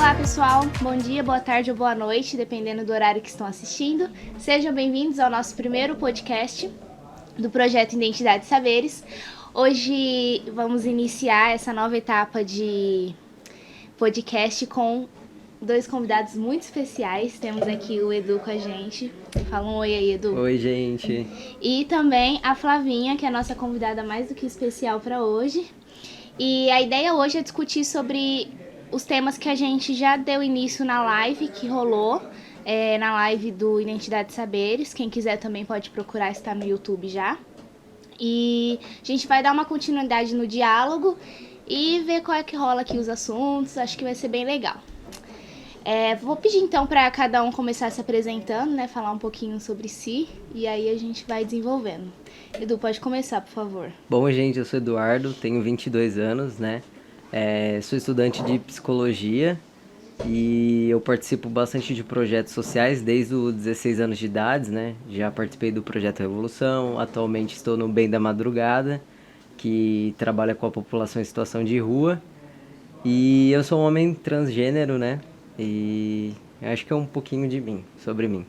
Olá pessoal, bom dia, boa tarde ou boa noite, dependendo do horário que estão assistindo. Sejam bem-vindos ao nosso primeiro podcast do projeto Identidade e Saberes. Hoje vamos iniciar essa nova etapa de podcast com dois convidados muito especiais. Temos aqui o Edu com a gente. Fala um oi aí, Edu. Oi, gente. E também a Flavinha, que é a nossa convidada mais do que especial para hoje. E a ideia hoje é discutir sobre os temas que a gente já deu início na live que rolou, na live do Identidade e Saberes. Quem quiser também pode procurar, está no YouTube já. E a gente vai dar uma continuidade no diálogo e ver qual é que rola aqui os assuntos. Acho que vai ser bem legal. Vou pedir então para cada um começar se apresentando, né? Falar um pouquinho sobre si e aí a gente vai desenvolvendo. Edu, pode começar, por favor. Bom, gente, eu sou Eduardo, tenho 22 anos, né? Sou estudante de psicologia e eu participo bastante de projetos sociais desde os 16 anos de idade, né? Já participei do Projeto Revolução, atualmente estou no Bem da Madrugada, que trabalha com a população em situação de rua. E eu sou um homem transgênero, né? E acho que é um pouquinho de mim, sobre mim.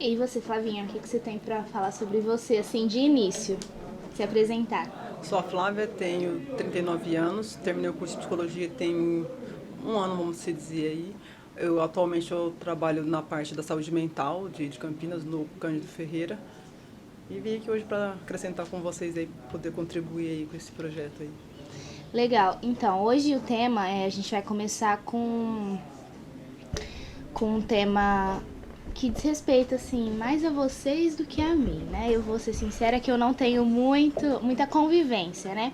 E você, Flavinha, o que você tem para falar sobre você, assim, de início? Se apresentar. Sou a Flávia, tenho 39 anos, terminei o curso de psicologia tem um ano, vamos dizer aí. Atualmente eu trabalho na parte da saúde mental de Campinas, no Cândido Ferreira. E vim aqui hoje para acrescentar com vocês aí, poder contribuir aí com esse projeto aí. Legal. Então, hoje o tema a gente vai começar com um tema que diz respeito, assim, mais a vocês do que a mim, né? Eu vou ser sincera que eu não tenho muita convivência, né,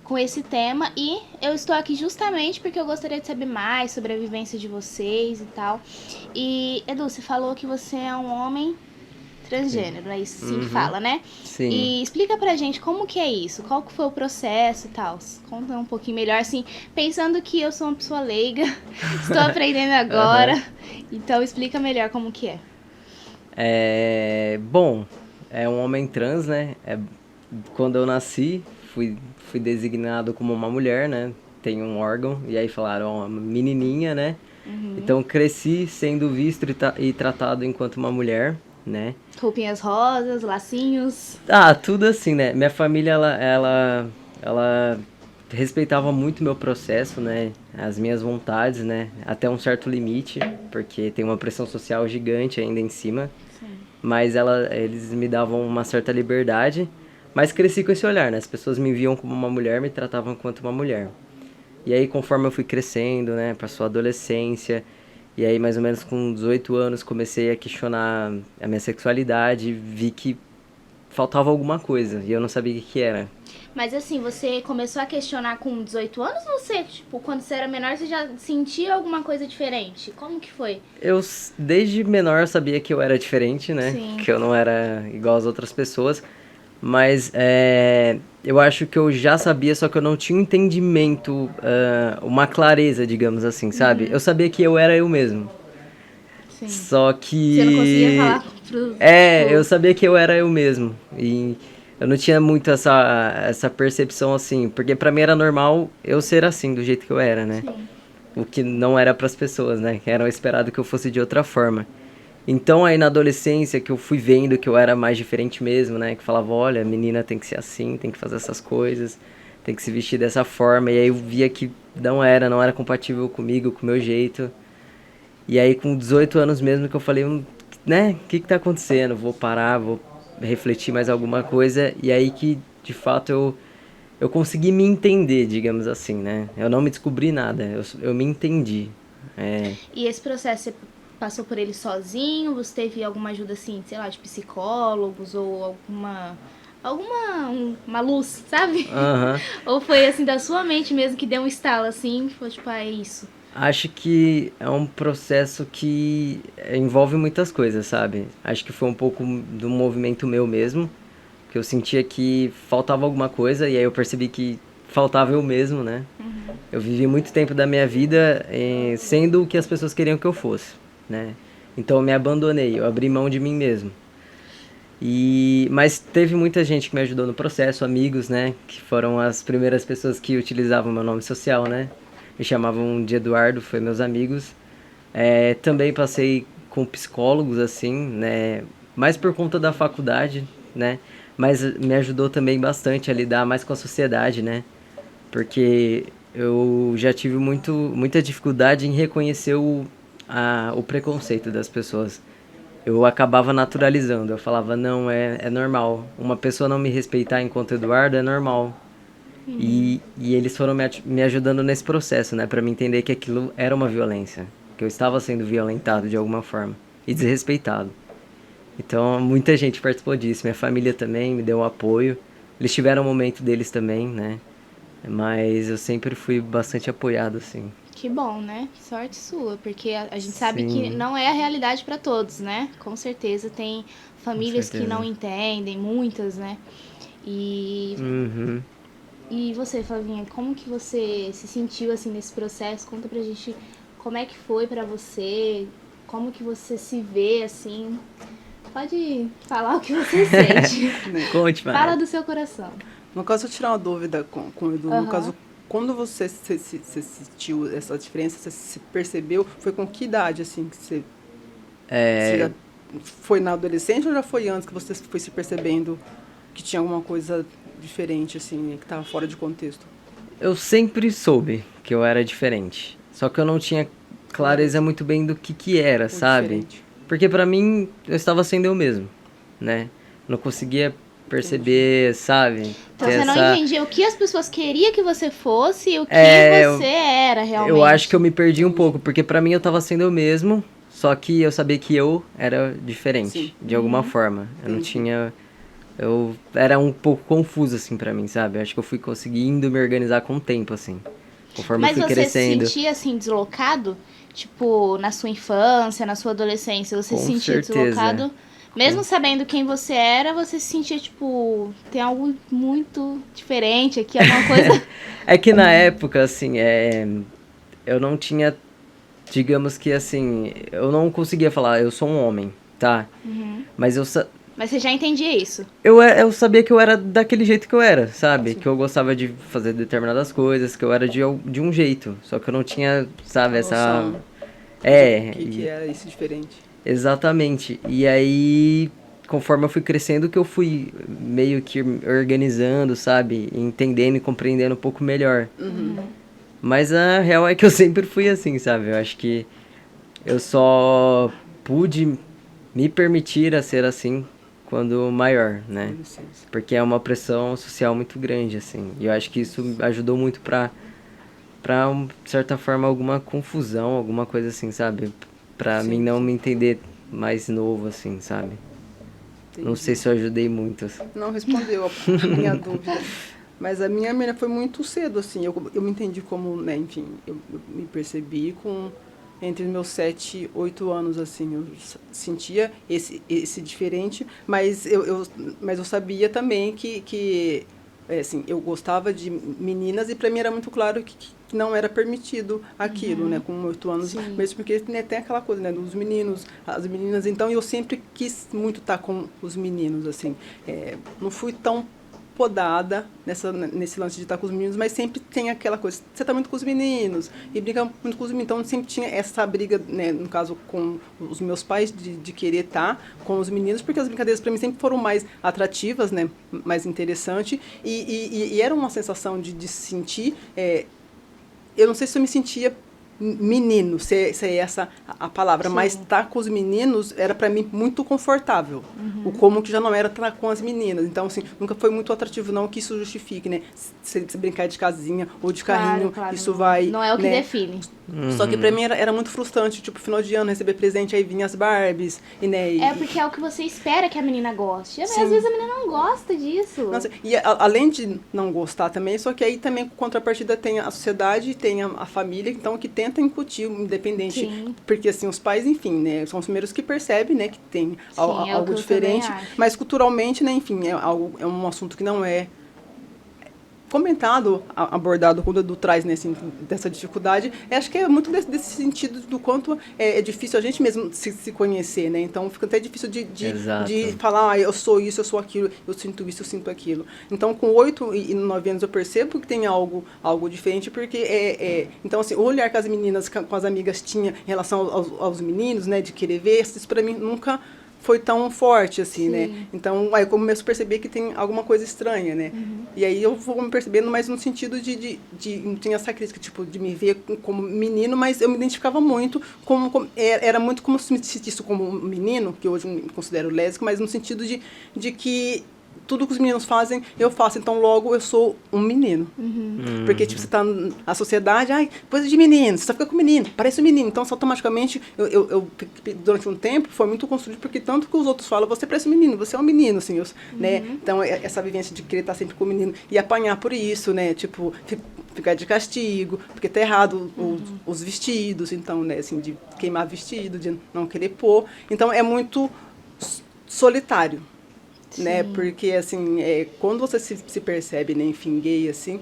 com esse tema, e eu estou aqui justamente porque eu gostaria de saber mais sobre a vivência de vocês e tal. E, Edu, você falou que você é um homem transgênero, é isso assim que fala, né? Sim. E explica pra gente como que é isso, qual que foi o processo e tal. Conta um pouquinho melhor, assim, pensando que eu sou uma pessoa leiga, estou aprendendo agora, então explica melhor como que é. Bom, é um homem trans, né? Quando eu nasci, fui designado como uma mulher, né? Tem um órgão, e aí falaram, ó, menininha, né? Então cresci sendo visto e tratado enquanto uma mulher, né? Roupinhas rosas, lacinhos. Ah, tudo assim, né? Minha família, ela respeitava muito meu processo, né? As minhas vontades, né? Até um certo limite, porque tem uma pressão social gigante ainda em cima. Sim. Mas eles me davam uma certa liberdade, mas cresci com esse olhar, né? As pessoas me viam como uma mulher, me tratavam quanto uma mulher. E aí, conforme eu fui crescendo, né? Passou a adolescência, e aí, mais ou menos com 18 anos, comecei a questionar a minha sexualidade, vi que faltava alguma coisa, e eu não sabia o que era. Mas assim, você começou a questionar com 18 anos ou você, tipo, quando você era menor, você já sentia alguma coisa diferente? Como que foi? Desde menor, sabia que eu era diferente, né? Sim. Que eu não era igual às outras pessoas. Mas eu acho que eu já sabia, só que eu não tinha um entendimento, uma clareza, digamos assim, sabe? Eu sabia que eu era eu mesmo. Sim. Só que... Você não conseguia falar pro... eu sabia que eu era eu mesmo. E eu não tinha muito essa percepção assim, porque pra mim era normal eu ser assim, do jeito que eu era, né? Sim. O que não era pras pessoas, né? Que eram esperado que eu fosse de outra forma. Então aí na adolescência que eu fui vendo que eu era mais diferente mesmo, né? Que falava, olha, a menina tem que ser assim, tem que fazer essas coisas, tem que se vestir dessa forma. E aí eu via que não era compatível comigo, com o meu jeito. E aí com 18 anos mesmo que eu falei, né? O que tá acontecendo? Vou parar, vou refletir mais alguma coisa. E aí que, de fato, eu consegui me entender, digamos assim, né? Eu não me descobri nada, eu me entendi. E esse processo, você passou por ele sozinho? Você teve alguma ajuda, assim, sei lá, de psicólogos ou uma luz, sabe? Aham. Ou foi, assim, da sua mente mesmo que deu um estalo, assim, foi tipo, é isso? Acho que é um processo que envolve muitas coisas, sabe? Acho que foi um pouco do movimento meu mesmo, que eu sentia que faltava alguma coisa e aí eu percebi que faltava eu mesmo, né? Eu vivi muito tempo da minha vida sendo o que as pessoas queriam que eu fosse, né? Então eu me abandonei, eu abri mão de mim mesmo. Mas teve muita gente que me ajudou no processo, amigos, né? Que foram as primeiras pessoas que utilizavam meu nome social, né? me chamavam de Eduardo, foi meus amigos. Também passei com psicólogos, assim, né? Mais por conta da faculdade, né? Mas me ajudou também bastante a lidar mais com a sociedade, né? Porque eu já tive muita dificuldade em reconhecer o preconceito das pessoas. Eu acabava naturalizando, eu falava, não, é normal. Uma pessoa não me respeitar enquanto Eduardo é normal. E eles foram me ajudando nesse processo, né? Pra me entender que aquilo era uma violência. Que eu estava sendo violentado de alguma forma. E desrespeitado. Então, muita gente participou disso. Minha família também me deu um apoio. Eles tiveram o momento deles também, né? Mas eu sempre fui bastante apoiado, assim. Que bom, né? Que sorte sua, porque a gente sabe que Sim, não é a realidade para todos, né? Com certeza tem com famílias que não certeza. entendem, muitas, né? E, Uhum. e você, Flavinha, como que você se sentiu assim nesse processo? Conta pra gente como é que foi pra você, como que você se vê assim. Pode falar o que você sente. Né? Conte Fala mais. do seu coração. No caso, eu tirar uma dúvida com o Edu. No Aham. caso, quando você sentiu essa diferença, você se percebeu, foi com que idade, assim, que você já foi na adolescência ou já foi antes que você foi se percebendo que tinha alguma coisa diferente, assim, que estava fora de contexto? Eu sempre soube que eu era diferente. Só que eu não tinha clareza muito bem do que era, Ou sabe? diferente? Porque pra mim, eu estava sendo eu mesmo, né? Não conseguia Entendi. perceber, sabe? Então Ter você não essa... entendia o que as pessoas queriam que você fosse e o que É, você era eu acho que eu realmente. me perdi um Entendi. pouco, porque pra mim eu tava sendo eu mesmo, só que eu sabia que eu era Sim, diferente, de alguma forma. Eu não entendi. tinha... Eu era um pouco confuso, assim, pra mim, sabe? Eu acho que eu fui conseguindo me organizar com o tempo, assim. Conforme eu Mas fui você se crescendo. sentia assim deslocado? Tipo, na sua infância, na sua adolescência, você se Com sentia certeza. deslocado? Mesmo sabendo quem você era, você se sentia tipo, tem algo muito diferente aqui, alguma coisa. É que na época, assim, eu não tinha, digamos que assim, eu não conseguia falar, eu sou um homem, tá? Mas Mas você já entendia isso. eu sabia que eu era daquele jeito que eu era, sabe? Sim. Que eu gostava de fazer determinadas coisas, que eu era de um jeito. Só que eu não tinha, A sabe, essa. noção do É, que era isso diferente. exatamente. E aí, conforme eu fui crescendo, que eu fui meio que organizando, sabe? Entendendo e compreendendo um pouco melhor. Mas a real é que eu sempre fui assim, sabe? Eu acho que eu só pude me permitir a ser assim quando maior, Com né? licença. Porque é uma pressão social muito grande, assim. E eu acho que isso ajudou muito de certa forma, alguma confusão, alguma coisa assim, sabe? Pra mim Sim, não sim. me entender mais novo, assim, sabe? Não sei Entendi. se eu ajudei muito. Assim. Não respondeu a minha dúvida. Mas a minha foi muito cedo, assim. Eu me entendi como, né, enfim, eu me percebi com entre os meus 7 8 anos, assim. Eu sentia esse diferente, mas eu sabia também assim, eu gostava de meninas e para mim era muito claro que não era permitido aquilo, né, com 8 anos, Sim. mesmo porque né, tem aquela coisa, né, dos meninos, as meninas, então eu sempre quis muito estar com os meninos, assim, não fui tão podada nesse lance de estar com os meninos, mas sempre tem aquela coisa, você está muito com os meninos e brinca muito com os meninos, então sempre tinha essa briga, né, no caso com os meus pais, de querer estar com os meninos, porque as brincadeiras para mim sempre foram mais atrativas, né, mais interessante, e era uma sensação de sentir, eu não sei se eu me sentia menino, se é essa a palavra, mas Sim. estar com os meninos era para mim muito confortável. O como que já não era estar com as meninas. Então, assim, nunca foi muito atrativo, não que isso justifique, né? Se brincar de casinha ou de Claro, carrinho, claro. isso Não, vai, não é o que né? define. Só que pra mim era muito frustrante, tipo, final de ano, receber presente, aí vinha as Barbies, e, né? É porque é o que você espera que a menina goste. Mas Sim. às vezes a menina não gosta disso. Nossa, e além de não gostar também, só que aí também, contrapartida, tem a sociedade, tem a família, então, que tenta incutir o independente. Sim. Porque, assim, os pais, enfim, né, são os primeiros que percebem, né, que tem Sim, é o que algo eu diferente. também acho. Mas, culturalmente, né, enfim, é um assunto que não é comentado, abordado quando o Edu traz dessa dificuldade, acho que é muito desse sentido do quanto é difícil a gente mesmo se conhecer, né? Então fica até difícil de falar, eu sou isso, eu sou aquilo, eu sinto isso, eu sinto aquilo. Então com 8 e 9 anos eu percebo que tem algo diferente, porque então assim, o olhar que as meninas, com as amigas tinham em relação aos meninos, né, de querer ver, isso para mim nunca foi tão forte, assim, sim, né? Então, aí eu começo a perceber que tem alguma coisa estranha, né? E aí eu vou me percebendo mais no sentido não tinha essa crítica, tipo, de me ver como menino, mas eu me identificava muito era muito como se me sentisse como um menino, que hoje eu me considero lésbico, mas no sentido de que tudo que os meninos fazem, eu faço. Então, logo, eu sou um menino. Porque, tipo, você tá na sociedade, coisa de menino, você só fica com menino, parece um menino. Então, automaticamente, eu durante um tempo, foi muito construído, porque tanto que os outros falam, você parece um menino, você é um menino, assim, né? Então, essa vivência de querer estar sempre com o menino e apanhar por isso, né? Tipo, ficar de castigo, porque tá errado os vestidos, então, né? Assim, de queimar vestido, de não querer pôr. Então, é muito solitário. Né? Porque, assim, quando você se percebe, né, enfim, gay, assim,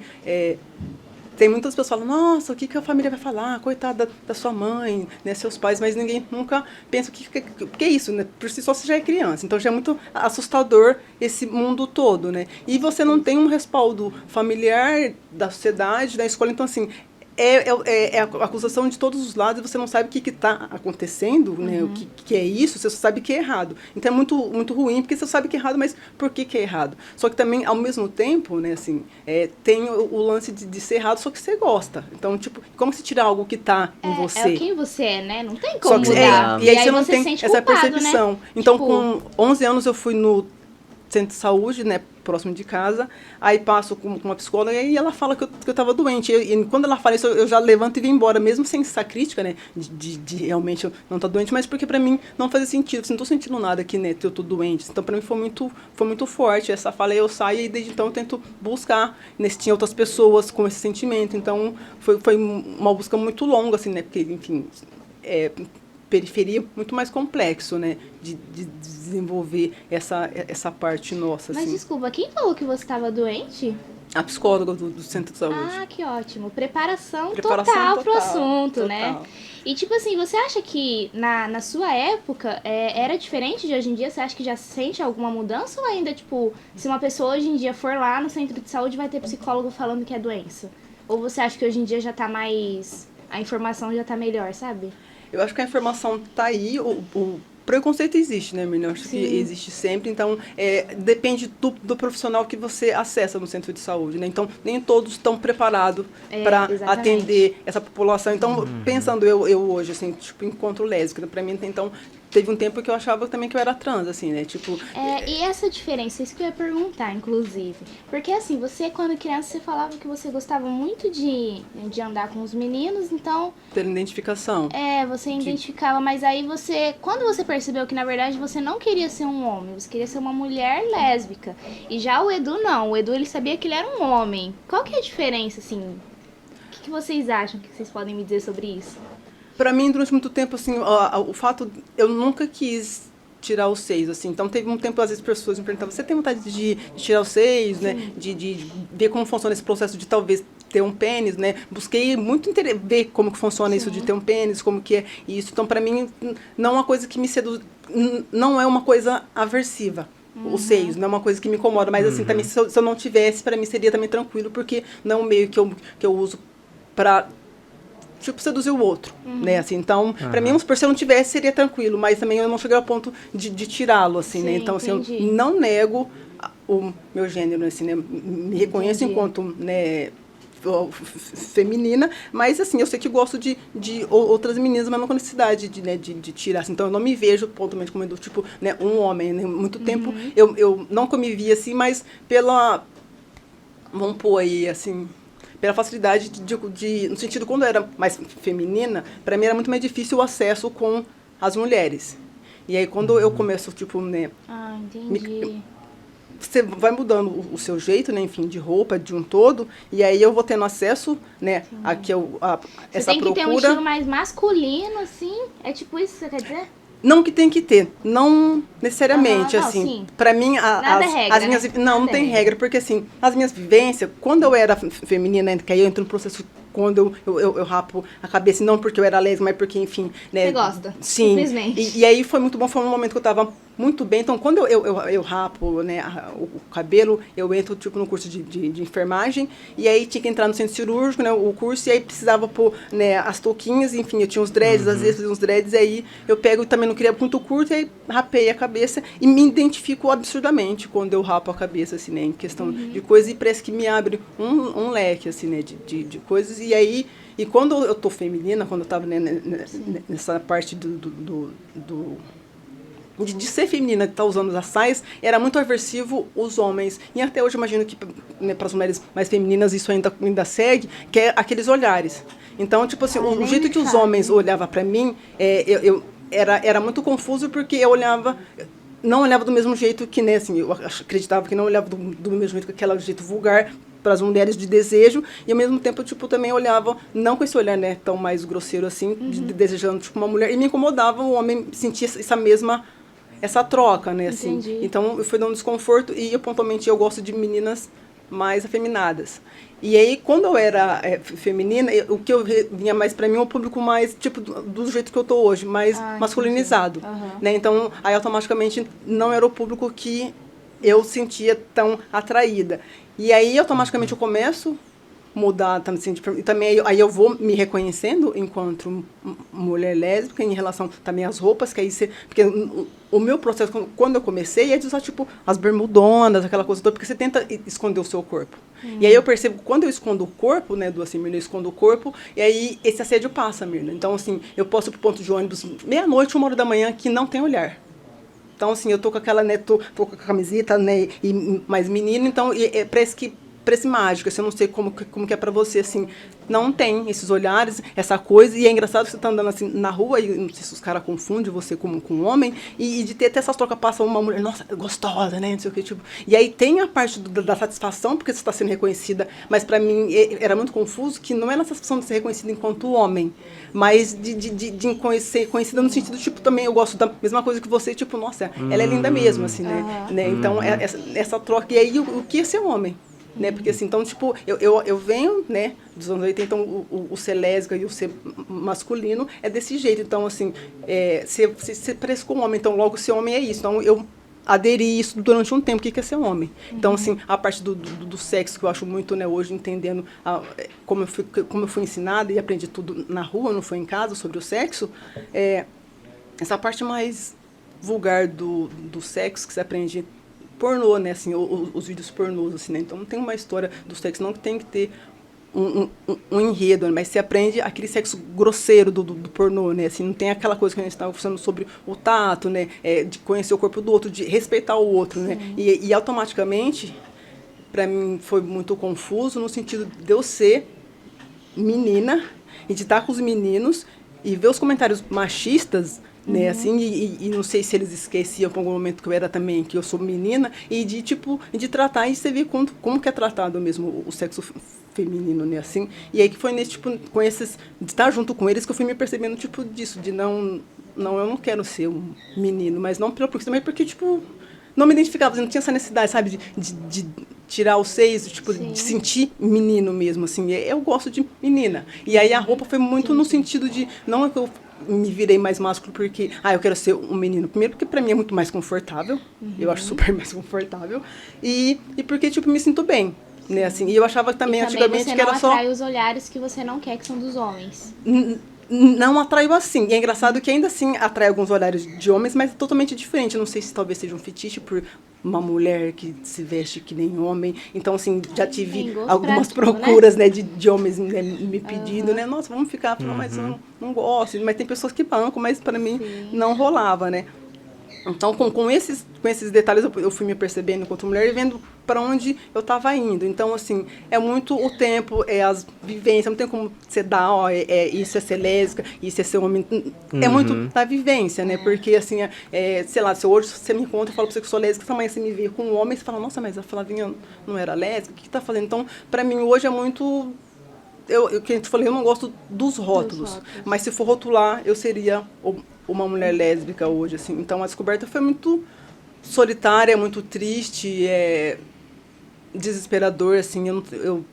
tem muitas pessoas que falam, nossa, o que a família vai falar? Coitada da sua mãe, né, seus pais, mas ninguém nunca pensa o que é isso, né? Por si só você já é criança, então já é muito assustador esse mundo todo, né? E você não tem um respaldo familiar da sociedade, da escola, então, assim, é a acusação de todos os lados e você não sabe o que está acontecendo, né? O que é isso, você só sabe que é errado. Então é muito, muito ruim, porque você sabe que é errado, mas por que é errado? Só que também, ao mesmo tempo, né, assim, tem o lance de ser errado, só que você gosta. Então, tipo, como se tirar algo que está em você? É quem você é, né? Não tem como mudar. E aí você não tem se essa culpado, percepção. Né? Então, tipo... com 11 anos, eu fui no centro de saúde, né, próximo de casa, aí passo com uma psicóloga e aí ela fala que eu estava doente. E quando ela fala isso, eu já levanto e vou embora, mesmo sem essa crítica, né, de realmente eu não estar doente, mas porque para mim não fazia sentido, assim, não estou sentindo nada aqui, né, eu estou doente. Então para mim foi muito forte essa fala, aí eu saio e desde então eu tento buscar, né, se tinha outras pessoas com esse sentimento. Então foi uma busca muito longa, assim, né, porque, enfim, periferia muito mais complexo, né, de desenvolver essa parte nossa. Mas assim. Desculpa, quem falou que você estava doente? A psicóloga do centro de saúde. Ah, que ótimo. Preparação total pro assunto, total. Né? E tipo assim, você acha que na sua época era diferente de hoje em dia? Você acha que já sente alguma mudança ou ainda, tipo, se uma pessoa hoje em dia for lá no centro de saúde vai ter psicólogo falando que é doença? Ou você acha que hoje em dia já tá mais... a informação já tá melhor, sabe? Eu acho que a informação tá aí, o preconceito existe, né, menina? Eu acho que existe sempre, então depende do profissional que você acessa no centro de saúde, né? Então, nem todos estão preparados para atender essa população. Então, pensando eu hoje, assim, tipo, encontro lésbica, para mim, então, teve um tempo que eu achava também que eu era trans, assim, né? Tipo... E essa diferença, isso que eu ia perguntar, inclusive. Porque, assim, você, quando criança, você falava que você gostava muito de andar com os meninos, então... ter identificação. Você identificava, mas aí você... Quando você percebeu que, na verdade, você não queria ser um homem, você queria ser uma mulher lésbica. E já o Edu, não. O Edu, ele sabia que ele era um homem. Qual que é a diferença, assim? O que vocês acham que vocês podem me dizer sobre isso? Para mim, durante muito tempo, assim, o fato... Eu nunca quis tirar os seios, assim. Então, teve um tempo, às vezes, pessoas me perguntavam, você tem vontade de tirar os seios, né? De ver como funciona esse processo de, talvez, ter um pênis, né? Busquei muito ver como que funciona isso de ter um pênis, como que é isso. Então, para mim, não é uma coisa que me seduz... Não é uma coisa aversiva. Os seios, não é uma coisa que me incomoda. Mas, assim, também, se eu não tivesse, para mim, seria também tranquilo, porque não é um meio que eu uso para... tipo, seduzir o outro, né, assim, então, pra mim, se eu não tivesse, seria tranquilo, mas também eu não cheguei ao ponto de tirá-lo, assim, né, então, assim, eu não nego o meu gênero, assim, né, me reconheço enquanto, né, feminina, mas, assim, eu sei que gosto de outras meninas, mas não com necessidade de tirar, assim, então eu não me vejo pontualmente como, tipo, né, um homem, né, muito tempo, eu não que eu me via assim, mas vamos pôr aí, assim... pela facilidade no sentido, quando eu era mais feminina, para mim era muito mais difícil o acesso com as mulheres. E aí, quando eu começo, tipo, né... entendi. Você vai mudando o seu jeito, né, enfim, de roupa, de um todo, e aí eu vou tendo acesso, né, essa procura. Você tem que ter um estilo mais masculino, assim? É tipo isso que você quer dizer? Não que tem que ter, não necessariamente, Aham, não, assim. sim. Pra mim, Nada é regra, as minhas... né? Não, não Nada é tem regra, porque assim, as minhas vivências, quando eu era feminina, que aí eu entro no processo quando eu rapo a cabeça, não porque eu era lésbica, mas porque, enfim, né? Você gosta, Sim. simplesmente. E aí foi muito bom, foi um momento que eu tava muito bem. Então, quando eu rapo, né, o cabelo, eu entro, tipo, no curso de enfermagem, e aí tinha que entrar no centro cirúrgico, né, o curso, e aí precisava pôr, né, as touquinhas, enfim, eu tinha uns dreads, às vezes fazia uns dreads, e aí eu pego, também não queria muito curto, e aí rapei a cabeça, e me identifico absurdamente quando eu rapo a cabeça, assim, né, em questão de coisas, e parece que me abre um leque, assim, né, de coisas, e aí... E quando eu tô feminina, quando eu tava, né, nessa parte de ser feminina, de estar usando as saias, era muito aversivo os homens. E até hoje imagino que, né, para as mulheres mais femininas isso ainda segue, que é aqueles olhares. Então, tipo assim, o jeito que os homens olhavam para mim, era muito confuso porque eu olhava... Não olhava do mesmo jeito que, né, assim, eu acreditava que não olhava do mesmo jeito que aquele jeito vulgar para as mulheres de desejo, e ao mesmo tempo, tipo, também olhava, não com esse olhar, né, tão mais grosseiro assim, desejando, tipo, uma mulher, e me incomodava o homem sentir essa troca, né, assim. Entendi. Então, foi dando desconforto, e eu, pontualmente, eu gosto de meninas mais afeminadas. E aí, quando eu era feminina, o que eu vinha mais pra mim é um público mais, tipo, do jeito que eu tô hoje, mais masculinizado, né? Então, aí, automaticamente, não era o público que eu sentia tão atraída. E aí, automaticamente, eu começo mudar, assim, e também aí eu vou me reconhecendo enquanto mulher lésbica em relação também às roupas, que aí você... Porque o meu processo, quando eu comecei, é de usar, tipo, as bermudonas, aquela coisa toda, porque você tenta esconder o seu corpo. E aí eu percebo, quando eu escondo o corpo, né, do assim, Mirna, eu escondo o corpo, e aí esse assédio passa, Mirna. Então, assim, eu posso ir pro ponto de ônibus meia-noite, 1 hora da manhã, que não tem olhar. Então, assim, eu tô com aquela, né, tô com a camiseta, né, e mais menino, então, parece mágico, assim, eu não sei como que é pra você, assim, não tem esses olhares, essa coisa, e é engraçado que você tá andando, assim, na rua, e não sei se os caras confundem você com um homem, e de ter essas trocas, passa uma mulher, nossa, gostosa, né, não sei o que, tipo, e aí tem a parte da satisfação, porque você está sendo reconhecida, mas pra mim era muito confuso, que não é a satisfação de ser reconhecida enquanto homem, mas de ser conhecida no sentido, tipo, também eu gosto da mesma coisa que você, tipo, nossa, ela é linda mesmo, assim, né, então, essa troca, e aí o que é ser homem? Né? Porque assim, então, tipo, eu venho, né, dos anos 80, então o ser lésbica e o ser masculino é desse jeito. Então, assim, ser parece com um homem, então logo ser homem é isso. Então, eu aderi isso durante um tempo, o que é ser homem. Então, assim, a parte do sexo, que eu acho muito, né, hoje, entendendo como eu fui ensinada e aprendi tudo na rua, não foi em casa, sobre o sexo, essa parte mais vulgar do sexo que você aprende pornô, né, assim, os vídeos pornôs, assim, né, então não tem uma história do sexo, não que tem que ter um enredo, né, mas você aprende aquele sexo grosseiro do pornô, né, assim, não tem aquela coisa que a gente estava falando sobre o tato, né, de conhecer o corpo do outro, de respeitar o outro, né, e automaticamente, para mim foi muito confuso no sentido de eu ser menina e de estar com os meninos e ver os comentários machistas, né, assim, e não sei se eles esqueciam por algum momento que eu era também, que eu sou menina, e de, tipo, de tratar, e você vê como que é tratado mesmo o sexo feminino, né, assim, e aí que foi nesse, tipo, de estar junto com eles que eu fui me percebendo, tipo, disso, de não, eu não quero ser um menino, mas não pela também porque, tipo, não me identificava, não tinha essa necessidade, sabe, de tirar os seios, tipo, de sentir menino mesmo, assim, eu gosto de menina. E aí a roupa foi muito no sentido de, não é que eu me virei mais másculo porque, eu quero ser um menino. Primeiro porque pra mim é muito mais confortável, eu acho super mais confortável, e porque, tipo, me sinto bem, né, assim, e eu achava também, antigamente, que era só... você não atrai os olhares que você não quer, que são dos homens. Não atraiu assim. E é engraçado que ainda assim atrai alguns olhares de homens, mas é totalmente diferente. Não sei se talvez seja um fetiche por uma mulher que se veste que nem homem. Então, assim, já tive algumas procuras, né, de homens, né, me pedindo, né? Nossa, vamos ficar. Não, mas eu não gosto. Mas tem pessoas que bancam, mas para mim não rolava, né? Então, com esses detalhes, eu fui me percebendo enquanto mulher e vendo para onde eu estava indo. Então, assim, é muito o tempo, as vivências, não tem como você dar, isso é ser lésbica, isso é ser homem. É muito da vivência, né? Porque, assim, sei lá, se hoje você me encontra e fala para você que eu sou lésbica, amanhã você me vê com um homem, você fala, nossa, mas a Flavinha não era lésbica, o que tá fazendo? Então, para mim, hoje é muito que a gente falei, eu não gosto dos rótulos. Mas se for rotular, eu seria uma mulher lésbica hoje, assim. Então a descoberta foi muito solitária, muito triste, desesperador, assim. Eu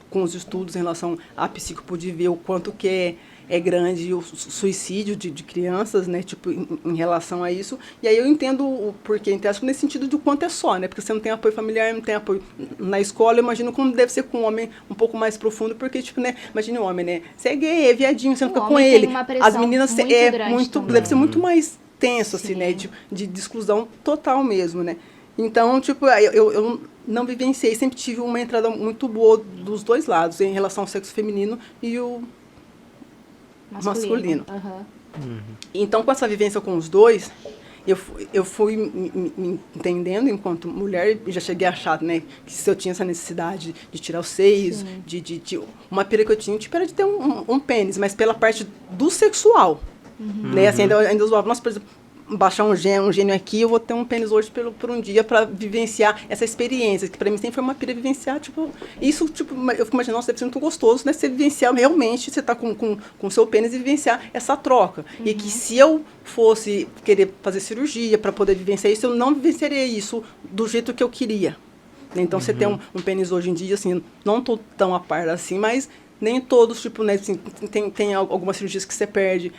com os estudos em relação à psico pude ver o quanto que é grande o suicídio de crianças, né, tipo, em relação a isso. E aí eu entendo o porquê, nesse sentido de o quanto é só, né, porque você não tem apoio familiar, não tem apoio na escola. Eu imagino como deve ser com um homem um pouco mais profundo, porque, tipo, né, imagine um homem, né, você é gay, é viadinho, você não fica com ele. As meninas deve ser muito mais tenso, assim, né, de exclusão total mesmo, né. Então, tipo, eu não vivenciei, sempre tive uma entrada muito boa dos dois lados, em relação ao sexo feminino e o masculino. Então, com essa vivência com os dois, eu fui me entendendo enquanto mulher, e já cheguei a achar, né, que se eu tinha essa necessidade de tirar os seios, de uma pira que eu tinha, tipo, era de ter um pênis, mas pela parte do sexual, né, assim, ainda usava, nossa, por exemplo, baixar um gênio aqui, eu vou ter um pênis hoje por um dia para vivenciar essa experiência, que para mim sempre foi uma pira vivenciar, tipo, isso, tipo, eu fico imaginando, nossa, deve ser muito gostoso, né, você vivenciar realmente, você tá com o seu pênis e vivenciar essa troca, e que se eu fosse querer fazer cirurgia para poder vivenciar isso, eu não vivenciaria isso do jeito que eu queria. Então, você tem um pênis hoje em dia, assim, não tô tão a par assim, mas nem todos, tipo, né, assim, tem algumas cirurgias que você perde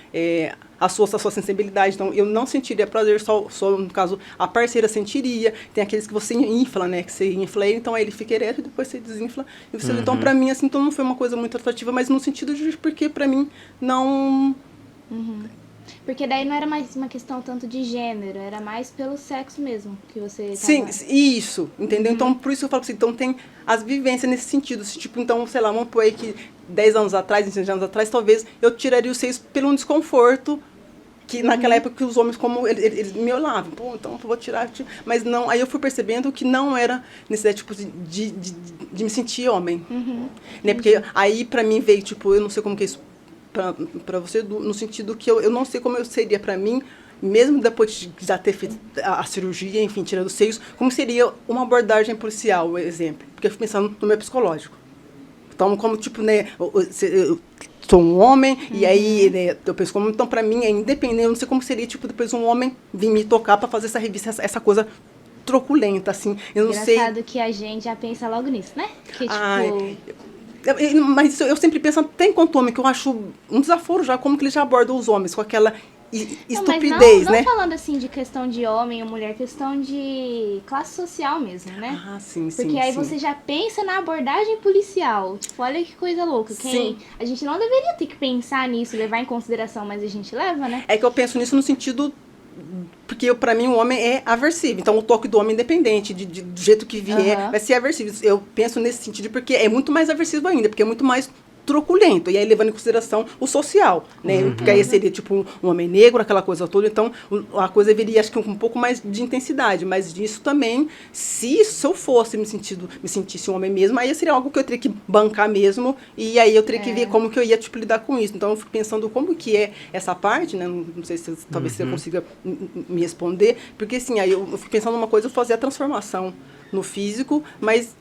a sua sensibilidade. Então, eu não sentiria prazer, só no caso, a parceira sentiria. Tem aqueles que você infla, né, que você infla ele, então aí ele fica ereto e depois você desinfla. E você, então, pra mim, assim, então não foi uma coisa muito atrativa, mas no sentido de, porque pra mim, não... Porque daí não era mais uma questão tanto de gênero, era mais pelo sexo mesmo que você Sim, tava... isso, entendeu? Então, por isso eu falo pra você, então tem as vivências nesse sentido. Tipo, então, sei lá, vamos pôr aí que 10 anos atrás, 15 anos atrás, talvez eu tiraria os seios pelo um desconforto que naquela época que os homens, como eles me olhavam, pô, então eu vou tirar, mas não, aí eu fui percebendo que não era necessidade, tipo, de me sentir homem, né, porque aí pra mim veio, tipo, eu não sei como que é isso pra você, no sentido que eu não sei como eu seria pra mim, mesmo depois de já ter feito a cirurgia, enfim, tirando os seios, como seria uma abordagem policial, por exemplo, porque eu fui pensando no meu psicológico. Então, como, tipo, né, eu sou um homem, e aí, né, eu penso como, então, pra mim, é independente, eu não sei como seria, tipo, depois um homem vir me tocar pra fazer essa revista, essa coisa truculenta, assim, eu não sei... Engraçado que a gente já pensa logo nisso, né? Que, tipo... Mas eu sempre penso, até enquanto homem, que eu acho um desaforo já, como que eles já abordam os homens, com aquela estupidez, não né? Não falando assim de questão de homem ou mulher, questão de classe social mesmo, né? Ah, sim, Porque aí você já pensa na abordagem policial. Tipo, olha que coisa louca. A gente não deveria ter que pensar nisso, levar em consideração, mas a gente leva, né? É que eu penso nisso no sentido... Porque, pra mim, o homem é aversivo. Então, o toque do homem, independente, do jeito que vier, vai ser aversivo. Eu penso nesse sentido porque é muito mais aversivo ainda, porque é muito mais truculento. E aí, levando em consideração o social, né? Porque aí seria, tipo, um homem negro, aquela coisa toda. Então, a coisa viria, acho que, um pouco mais de intensidade. Mas disso também, se eu fosse me sentisse um homem mesmo, aí seria algo que eu teria que bancar mesmo. E aí, eu teria que ver como que eu ia, tipo, lidar com isso. Então, eu fico pensando como que é essa parte, né? Não sei se talvez você consiga me responder. Porque, assim, aí eu fico pensando numa coisa, eu fazer a transformação no físico, mas...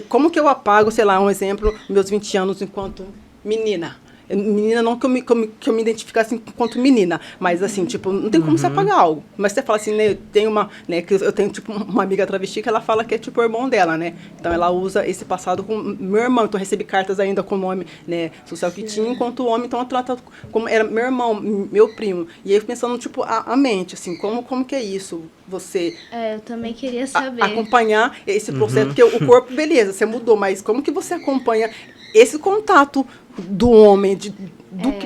Como que eu apago, sei lá, um exemplo, meus 20 anos enquanto menina? Menina, não que eu me identificasse enquanto menina, mas assim, tipo, não tem como você apagar algo. Mas você fala assim, né, que eu tenho, tipo, uma amiga travesti que ela fala que é, tipo, o irmão dela, né? Então, ela usa esse passado com meu irmão. Então, eu recebi cartas ainda com o nome, né, social que tinha, enquanto o homem, então, ela trata como era meu irmão, meu primo. E aí, eu pensando, tipo, a mente, assim, como que é isso? Você... eu também queria saber. Acompanhar esse processo, porque o corpo, beleza, você mudou, mas como que você acompanha esse contato do homem,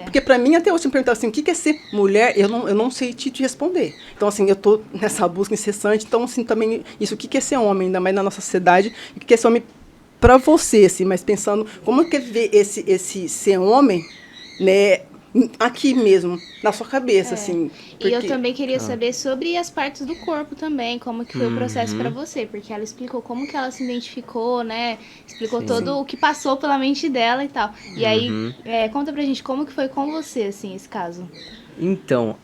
porque pra mim, até hoje, me perguntar assim, o que é ser mulher, eu não sei te responder. Então, assim, eu tô nessa busca incessante, então, assim, também, isso, o que é ser homem, ainda mais na nossa sociedade, o que é ser homem pra você, assim, mas pensando, como que é ver esse ser homem, né, aqui mesmo, na sua cabeça, assim. Porque... E eu também queria saber sobre as partes do corpo também, como que foi o processo pra você, porque ela explicou como que ela se identificou, né, explicou todo o que passou pela mente dela e tal. E aí, conta pra gente como que foi com você, assim, esse caso. Então,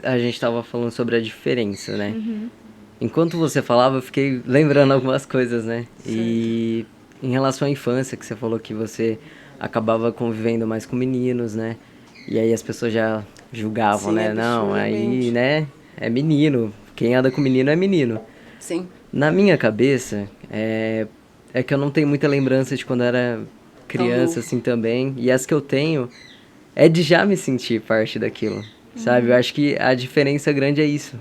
a gente tava falando sobre a diferença, né? Enquanto você falava, eu fiquei lembrando algumas coisas, né? Certo. E em relação à infância, que você falou que você acabava convivendo mais com meninos, né? E aí as pessoas já julgavam, Sim, né? Não, aí, absurdamente. né, é menino. Quem anda com menino é menino. Sim. Na minha cabeça, é que eu não tenho muita lembrança de quando eu era Tão criança, novo. assim, também. E as que eu tenho é de já me sentir parte daquilo, sabe? Eu acho que a diferença grande é isso.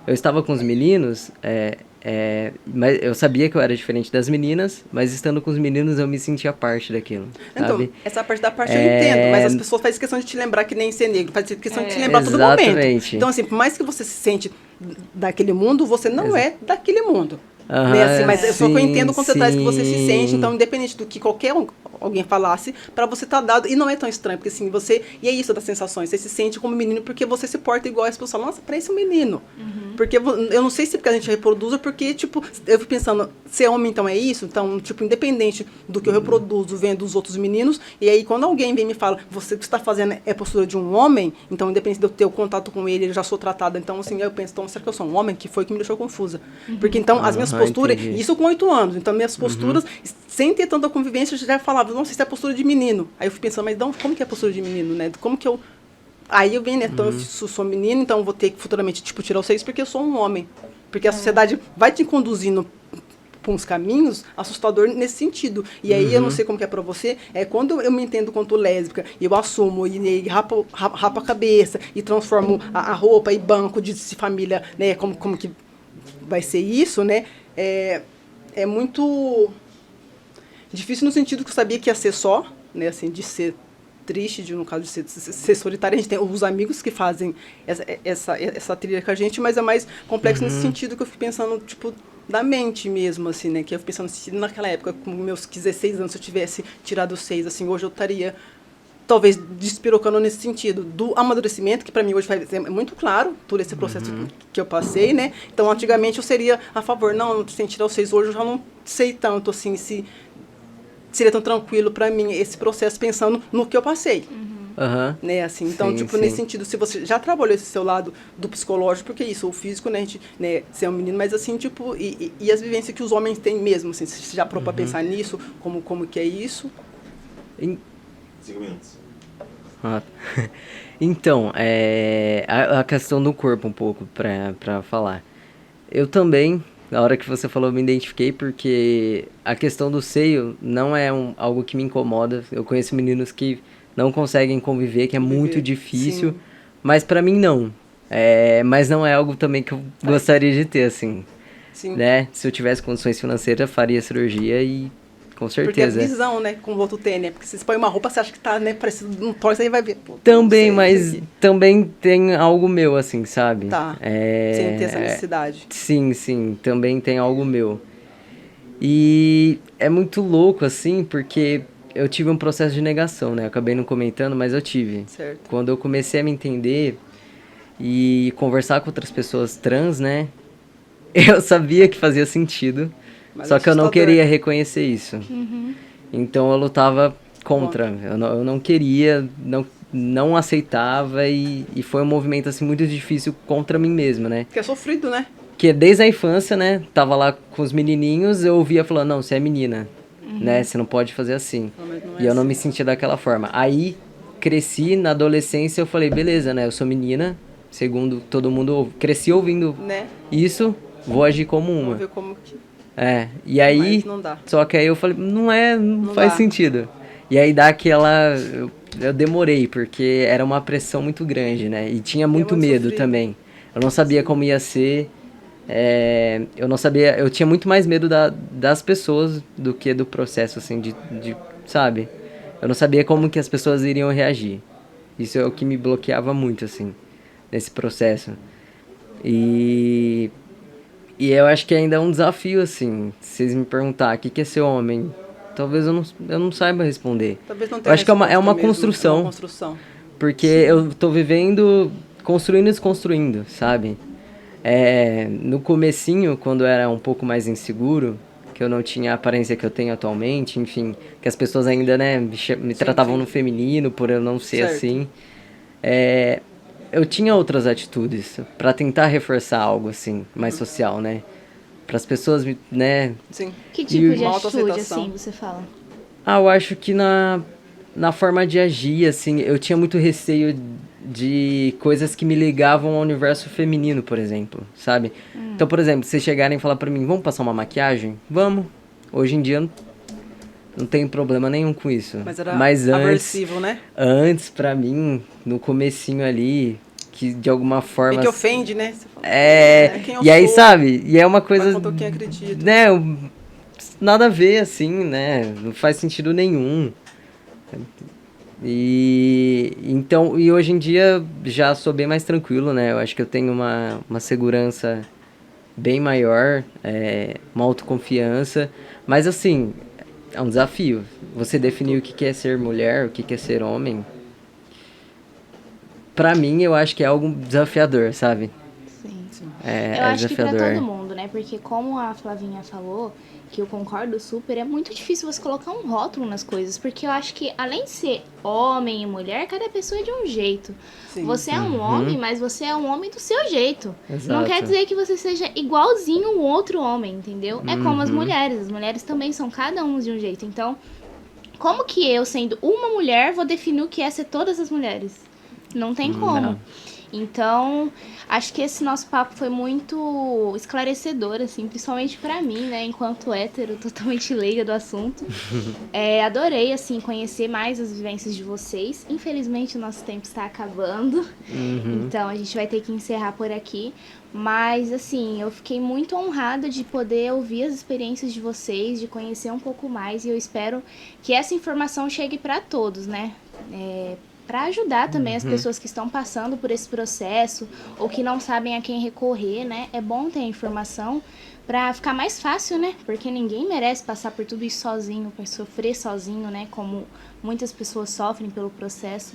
Eu estava com os meninos, mas eu sabia que eu era diferente das meninas, mas estando com os meninos eu me sentia parte daquilo, Então, sabe? essa parte da parte eu entendo, mas as pessoas fazem questão de te lembrar que nem ser negro, fazem questão de te lembrar a todo momento. Exatamente. Então, assim, por mais que você se sente daquele mundo, você não é daquele mundo. Né, assim, Aham, mas só que eu sim, entendo quando você traz que você se sente, então, sim. independente do que alguém falasse, pra você tá dado, e não é tão estranho, porque assim, você, e é isso das sensações, você se sente como menino porque você se porta igual as pessoas falam, nossa, parece um menino. Porque eu não sei se porque a gente reproduz ou porque, tipo, eu fico pensando, ser homem então é isso? Então, tipo, independente do que eu reproduzo, vendo dos outros meninos, e aí quando alguém vem e me fala, você o que está fazendo é postura de um homem, então, independente de eu ter o contato com ele, eu já sou tratada, então, assim, eu penso, então, será que eu sou um homem? Que foi que me deixou confusa. Porque, então, as minhas Aham, posturas, entendi. e isso com 8 anos, então, minhas posturas, sem ter tanta convivência, eu já falava, nossa, isso é postura de menino. Aí eu fui pensando, mas então, como que é postura de menino, né? Como que eu... Aí eu venho, né? Então, eu sou menino, então eu vou ter que futuramente, tipo, tirar os seios porque eu sou um homem. Porque a sociedade vai te conduzindo por uns caminhos assustador nesse sentido. E aí eu não sei como que é pra você, é quando eu me entendo quanto lésbica, e eu assumo, e rapo a cabeça, e transformo a roupa e banco de família, né? Como que vai ser isso, né? É muito difícil no sentido que eu sabia que ia ser só, né? Assim, de ser triste, no caso de ser solitária. A gente tem os amigos que fazem essa trilha com a gente, mas é mais complexo nesse sentido que eu fico pensando, tipo, da mente mesmo, assim, né? Que eu fico pensando, se naquela época, com meus 16 anos, se eu tivesse tirado os 6, assim, hoje eu estaria talvez despirocando nesse sentido do amadurecimento, que para mim hoje é muito claro, todo esse processo que eu passei, né? Então, antigamente eu seria a favor, não, sem tirar os 6 hoje eu já não sei tanto, assim, se seria tão tranquilo para mim esse processo pensando no que eu passei. Aham. Né, assim, então, Sim, tipo, nesse sim. sentido, se você já trabalhou esse seu lado do psicológico, porque isso, o físico, né, a gente, né, ser um menino, mas assim, tipo, e as vivências que os homens têm mesmo, assim, você já parou pra pensar nisso, como que é isso? Em- 5 minutos. Ah. Então, a questão do corpo um pouco pra falar. Eu também, na hora que você falou, eu me identifiquei porque a questão do seio não é algo que me incomoda. Eu conheço meninos que não conseguem conviver, que é muito Viver, difícil, sim, mas pra mim não. Mas não é algo também que eu gostaria de ter, assim, sim. né? Se eu tivesse condições financeiras, faria cirurgia e com Porque a certeza. visão, né, como o outro tem, né, porque se você põe uma roupa, você acha que tá, né, parecido um torso, aí vai ver, pô, não Também, sei, isso mas aqui. também tem algo meu, assim, sabe? Tá, sem ter essa necessidade. Sim, sim, também tem algo meu. E é muito louco, assim, porque eu tive um processo de negação, né? Eu acabei não comentando, mas eu tive. Certo. Quando eu comecei a me entender e conversar com outras pessoas trans, né? Eu sabia que fazia sentido, Mas só que eu não assustador, queria né? reconhecer isso. Então eu lutava contra. Eu não queria, não aceitava e foi um movimento assim muito difícil contra mim mesmo, né? Porque é sofrido, né? Porque desde a infância, né, tava lá com os menininhos, eu ouvia falando, não, você é menina, né? Você não pode fazer assim. Não, mas não é E eu não assim. me sentia daquela forma. Aí cresci na adolescência, eu falei, beleza, né? Eu sou menina, segundo todo mundo cresci ouvindo Né? isso, vou agir como uma. Vamos ver como que... E aí, Mas não dá. só que aí eu falei, não Não faz dá. sentido. E aí dá aquela, eu demorei, porque era uma pressão muito grande, né? E tinha muito muito medo sofrido. também. Eu não sabia como ia ser, eu não sabia, eu tinha muito mais medo das pessoas do que do processo, assim, sabe? Eu não sabia como que as pessoas iriam reagir. Isso é o que me bloqueava muito, assim, nesse processo. E eu acho que ainda é um desafio, assim. Se vocês me perguntar o que é ser homem, talvez eu não saiba responder. Talvez não Eu tenha acho que é resposta uma mesmo. É construção, uma construção. porque eu tô vivendo, construindo e desconstruindo, sabe? No comecinho, quando eu era um pouco mais inseguro, que eu não tinha a aparência que eu tenho atualmente, enfim, que as pessoas ainda, né, me tratavam sim. no feminino por eu não ser Certo. assim. Eu tinha outras atitudes pra tentar reforçar algo assim, mais social, né? Para as pessoas, né? Sim. Que tipo de Uma atitude, autoaceitação. assim, você fala? Eu acho que na forma de agir, assim, eu tinha muito receio de coisas que me ligavam ao universo feminino, por exemplo, sabe? Então, por exemplo, vocês chegarem e falar pra mim, vamos passar uma maquiagem? Vamos. Hoje em dia não tenho problema nenhum com isso. Mas era antes, aversivo, né? antes, pra mim, no comecinho ali, que de alguma forma... Bem que ofende, né? Você fala, quem eu e aí, sou, sabe? E é uma coisa... mas contou quem acredita. Né, nada a ver, assim, né? Não faz sentido nenhum. E hoje em dia já sou bem mais tranquilo, né? Eu acho que eu tenho uma segurança bem maior, uma autoconfiança. Mas assim, é um desafio. Você definir o que é ser mulher, o que é ser homem. Pra mim, eu acho que é algo desafiador, sabe? Sim. É Eu acho que pra desafiador. todo mundo, né? Porque como a Flavinha falou, que eu concordo super, é muito difícil você colocar um rótulo nas coisas. Porque eu acho que, além de ser homem e mulher, cada pessoa é de um jeito. Sim. Você é um homem, mas você é um homem do seu jeito. Exato. Não quer dizer que você seja igualzinho um outro homem, entendeu? É como as mulheres também são cada um de um jeito. Então, como que eu, sendo uma mulher, vou definir o que é ser todas as mulheres? Não tem como. Não. Então, acho que esse nosso papo foi muito esclarecedor, assim, principalmente pra mim, né, enquanto hétero, totalmente leiga do assunto. Adorei, assim, conhecer mais as vivências de vocês. Infelizmente, o nosso tempo está acabando, então a gente vai ter que encerrar por aqui. Mas, assim, eu fiquei muito honrada de poder ouvir as experiências de vocês, de conhecer um pouco mais, e eu espero que essa informação chegue pra todos, né? Para ajudar também as pessoas que estão passando por esse processo ou que não sabem a quem recorrer, né? É bom ter a informação para ficar mais fácil, né? Porque ninguém merece passar por tudo isso sozinho, para sofrer sozinho, né? Como muitas pessoas sofrem pelo processo.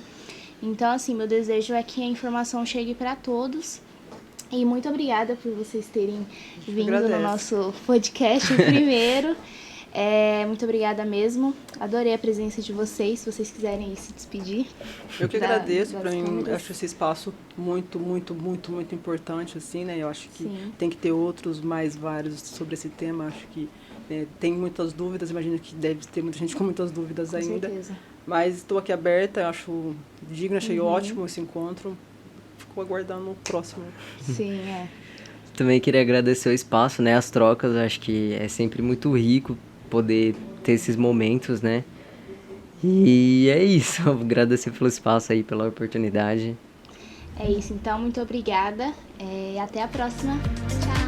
Então, assim, meu desejo é que a informação chegue para todos. E muito obrigada por vocês terem vindo no nosso podcast, o primeiro. Muito obrigada mesmo. Adorei a presença de vocês. Se vocês quiserem se despedir. Eu que agradeço. Para mim, acho esse espaço muito, muito, muito, muito importante, assim, né? Eu acho que tem que ter outros mais vários sobre esse tema. Acho que tem muitas dúvidas. Imagino que deve ter muita gente com muitas dúvidas ainda. Com certeza. Mas estou aqui aberta. Acho digno, achei ótimo esse encontro. Fico aguardando o próximo. Sim, Também queria agradecer o espaço, né? As trocas. Acho que é sempre muito rico poder ter esses momentos, né? E é isso. Agradecer pelo espaço aí, pela oportunidade. É isso, então, muito obrigada. Até a próxima. Tchau.